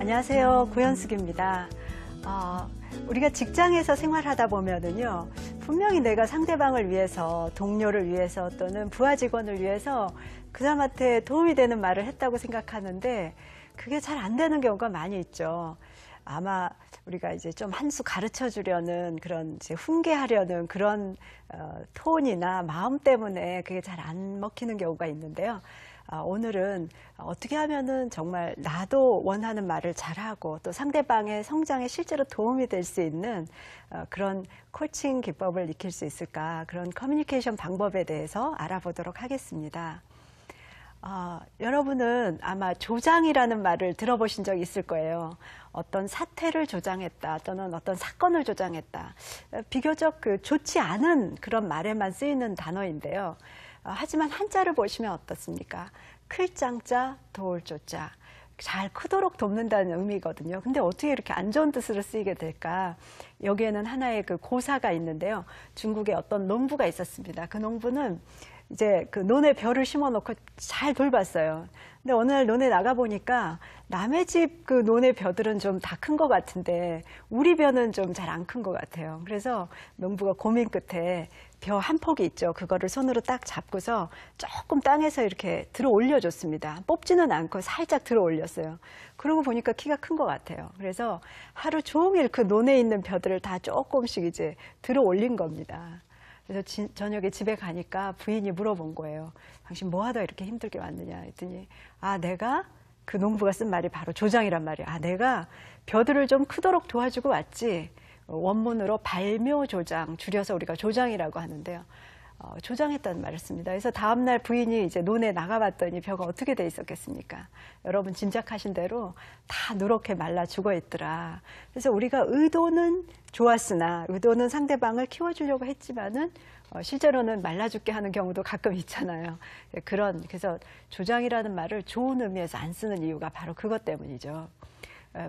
안녕하세요. 고현숙입니다. 우리가 직장에서 생활하다 보면은요, 분명히 내가 상대방을 위해서, 동료를 위해서 또는 부하 직원을 위해서 그 사람한테 도움이 되는 말을 했다고 생각하는데 그게 잘 안 되는 경우가 많이 있죠. 아마 우리가 이제 좀 한 수 가르쳐 주려는 그런 이제 훈계하려는 그런 톤이나 마음 때문에 그게 잘 안 먹히는 경우가 있는데요. 오늘은 어떻게 하면은 정말 나도 원하는 말을 잘하고 또 상대방의 성장에 실제로 도움이 될 수 있는 그런 코칭 기법을 익힐 수 있을까, 그런 커뮤니케이션 방법에 대해서 알아보도록 하겠습니다. 여러분은 아마 조장이라는 말을 들어보신 적 있을 거예요. 어떤 사태를 조장했다 또는 어떤 사건을 조장했다. 비교적 좋지 않은 그런 말에만 쓰이는 단어인데요. 하지만 한자를 보시면 어떻습니까? 클장자, 도울조자. 잘 크도록 돕는다는 의미거든요. 근데 어떻게 이렇게 안 좋은 뜻으로 쓰이게 될까? 여기에는 하나의 그 고사가 있는데요. 중국에 어떤 농부가 있었습니다. 그 농부는 이제 그 논에 벼를 심어 놓고 잘 돌봤어요. 근데 어느 날 논에 나가 보니까 남의 집 그 논의 벼들은 좀 다 큰 것 같은데 우리 벼는 좀 잘 안 큰 것 같아요. 그래서 농부가 고민 끝에 벼 한 폭이 있죠. 그거를 손으로 딱 잡고서 조금 땅에서 이렇게 들어 올려줬습니다. 뽑지는 않고 살짝 들어 올렸어요. 그러고 보니까 키가 큰 것 같아요. 그래서 하루 종일 그 논에 있는 벼들을 다 조금씩 이제 들어 올린 겁니다. 그래서 저녁에 집에 가니까 부인이 물어본 거예요. 당신 뭐 하다 이렇게 힘들게 왔느냐 했더니, 내가 그 농부가 쓴 말이 바로 조장이란 말이야. 내가 벼들을 좀 크도록 도와주고 왔지. 원문으로 발묘조장, 줄여서 우리가 조장이라고 하는데요. 조장했다는 말을 씁니다. 그래서 다음날 부인이 이제 논에 나가봤더니 벼가 어떻게 돼 있었겠습니까? 여러분 짐작하신 대로 다 누렇게 말라 죽어 있더라. 그래서 우리가 의도는 좋았으나, 의도는 상대방을 키워주려고 했지만은 실제로는 말라 죽게 하는 경우도 가끔 있잖아요. 그래서 조장이라는 말을 좋은 의미에서 안 쓰는 이유가 바로 그것 때문이죠.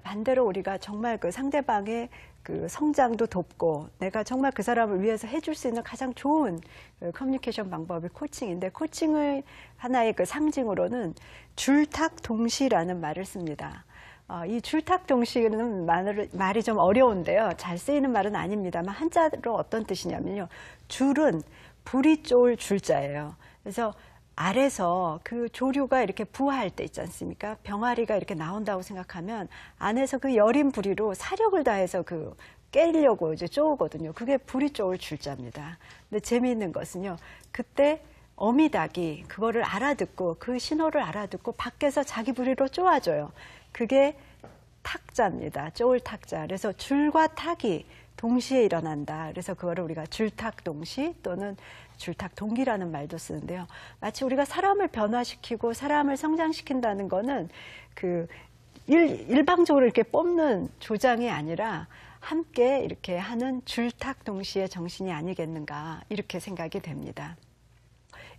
반대로 우리가 정말 그 상대방의 그 성장도 돕고 내가 정말 그 사람을 위해서 해줄 수 있는 가장 좋은 커뮤니케이션 방법이 코칭인데, 코칭의 하나의 그 상징으로는 줄탁동시라는 말을 씁니다. 이 줄탁동시는 말이 좀 어려운데요. 잘 쓰이는 말은 아닙니다만 한자로 어떤 뜻이냐면요. 줄은 불이 쫄 줄자예요. 그래서 알에서 그 조류가 이렇게 부화할 때 있지 않습니까? 병아리가 이렇게 나온다고 생각하면 안에서 그 여린 부리로 사력을 다해서 깨려고 이제 쪼우거든요. 그게 불이 쪼을 줄자입니다. 근데 재미있는 것은요. 그때 어미닭이 그거를 알아듣고 그 신호를 알아듣고 밖에서 자기 부리로 쪼아줘요. 그게 탁자입니다. 쪼을 탁자. 그래서 줄과 탁이 동시에 일어난다. 그래서 그거를 우리가 줄탁동시 또는 줄탁동기라는 말도 쓰는데요. 마치 우리가 사람을 변화시키고 사람을 성장시킨다는 거는 일방적으로 이렇게 뽑는 조장이 아니라 함께 이렇게 하는 줄탁동시의 정신이 아니겠는가, 이렇게 생각이 됩니다.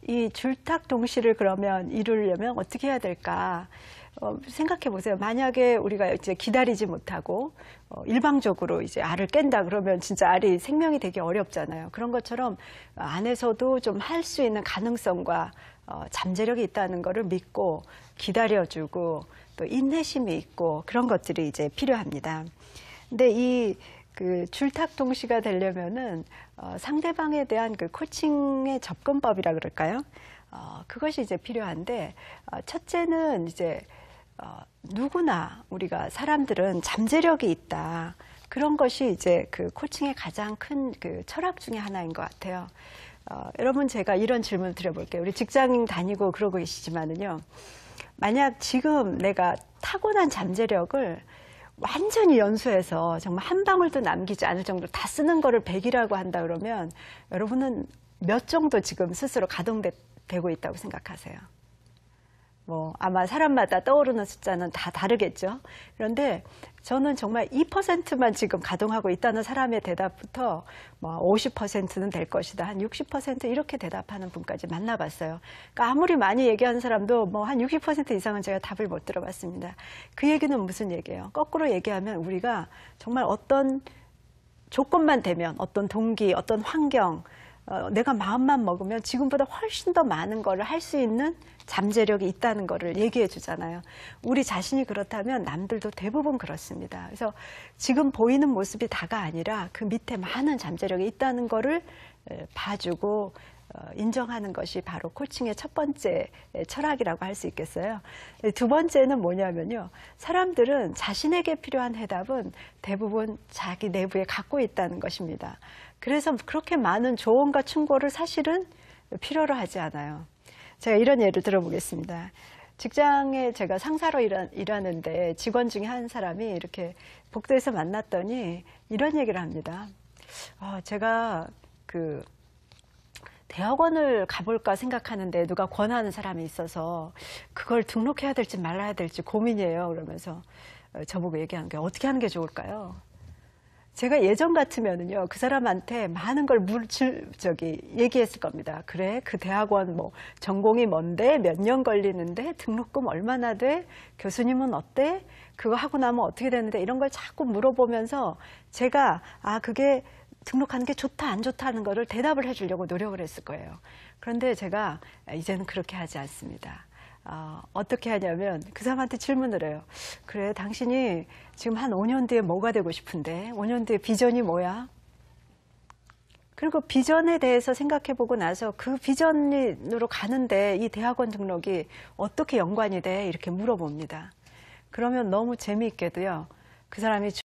이 줄탁동시를 그러면 이루려면 어떻게 해야 될까? 생각해 보세요. 만약에 우리가 이제 기다리지 못하고 일방적으로 이제 알을 깬다 그러면 진짜 알이 생명이 되게 어렵잖아요. 그런 것처럼 안에서도 좀 할 수 있는 가능성과 잠재력이 있다는 거를 믿고 기다려주고 또 인내심이 있고 그런 것들이 이제 필요합니다. 근데 그 줄탁동시가 되려면은 상대방에 대한 그 코칭의 접근법이라 그럴까요? 그것이 이제 필요한데, 첫째는 이제 누구나 우리가 사람들은 잠재력이 있다. 그런 것이 이제 그 코칭의 가장 큰 그 철학 중에 하나인 것 같아요. 여러분, 제가 이런 질문을 드려볼게요. 우리 직장 다니고 그러고 계시지만은요. 만약 지금 내가 타고난 잠재력을 완전히 연수해서 정말 한 방울도 남기지 않을 정도로 다 쓰는 거를 100이라고 한다 그러면 여러분은 몇 정도 지금 스스로 가동되고 있다고 생각하세요? 아마 사람마다 떠오르는 숫자는 다 다르겠죠. 그런데 저는 정말 2%만 지금 가동하고 있다는 사람의 대답부터 50%는 될 것이다. 한 60% 이렇게 대답하는 분까지 만나봤어요. 그러니까 아무리 많이 얘기하는 사람도 한 60% 이상은 제가 답을 못 들어봤습니다. 그 얘기는 무슨 얘기예요? 거꾸로 얘기하면 우리가 정말 어떤 조건만 되면 어떤 동기, 어떤 환경, 내가 마음만 먹으면 지금보다 훨씬 더 많은 거를 할 수 있는 잠재력이 있다는 거를 얘기해 주잖아요. 우리 자신이 그렇다면 남들도 대부분 그렇습니다. 그래서 지금 보이는 모습이 다가 아니라 그 밑에 많은 잠재력이 있다는 거를 봐주고 인정하는 것이 바로 코칭의 첫 번째 철학이라고 할 수 있겠어요. 두 번째는 뭐냐면요. 사람들은 자신에게 필요한 해답은 대부분 자기 내부에 갖고 있다는 것입니다. 그래서 그렇게 많은 조언과 충고를 사실은 필요로 하지 않아요. 제가 이런 예를 들어보겠습니다. 직장에 제가 상사로 일하는데 직원 중에 한 사람이 이렇게 복도에서 만났더니 이런 얘기를 합니다. 제가 대학원을 가볼까 생각하는데 누가 권하는 사람이 있어서 그걸 등록해야 될지 말아야 될지 고민이에요. 그러면서 저보고 얘기하는 게 어떻게 하는 게 좋을까요? 제가 예전 같으면은요, 그 사람한테 많은 걸 얘기했을 겁니다. 그래, 그 대학원 전공이 뭔데, 몇 년 걸리는데, 등록금 얼마나 돼, 교수님은 어때, 그거 하고 나면 어떻게 되는데, 이런 걸 자꾸 물어보면서 제가, 그게 등록하는 게 좋다, 안 좋다는 거를 대답을 해주려고 노력을 했을 거예요. 그런데 제가 이제는 그렇게 하지 않습니다. 어떻게 하냐면 그 사람한테 질문을 해요. 그래, 당신이 지금 한 5년 뒤에 뭐가 되고 싶은데 5년 뒤에 비전이 뭐야? 그리고 비전에 대해서 생각해보고 나서 그 비전으로 가는데 이 대학원 등록이 어떻게 연관이 돼? 이렇게 물어봅니다. 그러면 너무 재미있게도요. 그 사람이